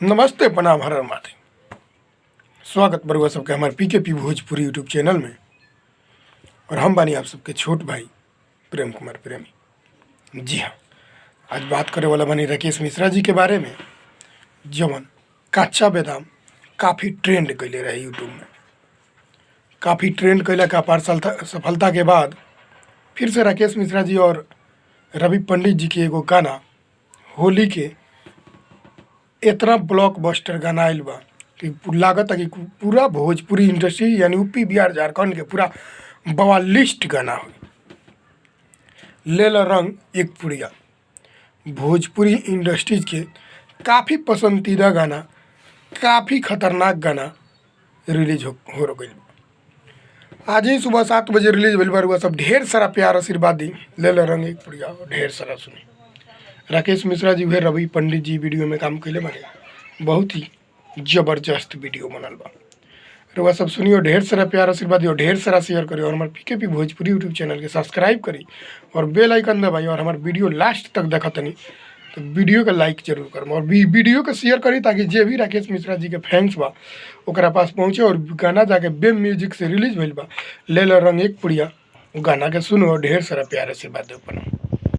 नमस्ते प्रणाम हर हर महादेव। स्वागत बरुआ सबके हमारे पीकेपी भोजपुरी यूट्यूब चैनल में। और हम बानी आप सबके छोट भाई प्रेम कुमार प्रेमी। जी हाँ, आज बात करे वाला बानी राकेश मिश्रा जी के बारे में, जवन कच्चा बादाम काफ़ी ट्रेंड कैले रहे यूट्यूब में। काफ़ी ट्रेंड कैला का अपार सफलता के बाद फिर से राकेश मिश्रा जी और रवि पंडित जी के एगो गाना होली के इतना ब्लॉकबस्टर गाना आयल बा कि लागत है कि पूरा भोजपुरी इंडस्ट्री यानी यूपी बिहार झारखंड के पूरा बवालिस्ट गाना हो। ले लो रंग एक पुड़िया भोजपुरी इंडस्ट्रीज के काफ़ी पसंदीदा गाना, काफ़ी खतरनाक गाना रिलीज हो गई। आज ही सुबह 7 बजे रिलीज भइल बा। सब ढेर सारा प्यार आशीर्वाद दी। ले लो रंग एक पुड़िया ढेर सारा सुनी। राकेश मिश्रा जी हुए रवि पंडित जी वीडियो में काम कैले बने, बहुत ही जबरदस्त वीडियो बनल बा। रउआ सब सुनियो, ढेर सारा प्यार आशीर्वाद दियो, ढेर सारा शेयर करियो और हमारे पीकेपी भोजपुरी यूट्यूब चैनल के सब्सक्राइब करी और बेल आइकन दबाई। और हमारे वीडियो लास्ट तक देखा तनी तो वीडियो का लाइक जरूर करम और वीडियो का शेयर करी, ताकि जे भी राकेश मिश्रा जी के फैंस बा ओकरा पास पहुँचे। और गाना जाके बेम म्यूजिक से रिलीज भइल बा ले लो रंग एक पुड़िया, गाना के सुनो और ढेर सारा प्यार आशीर्वाद दो।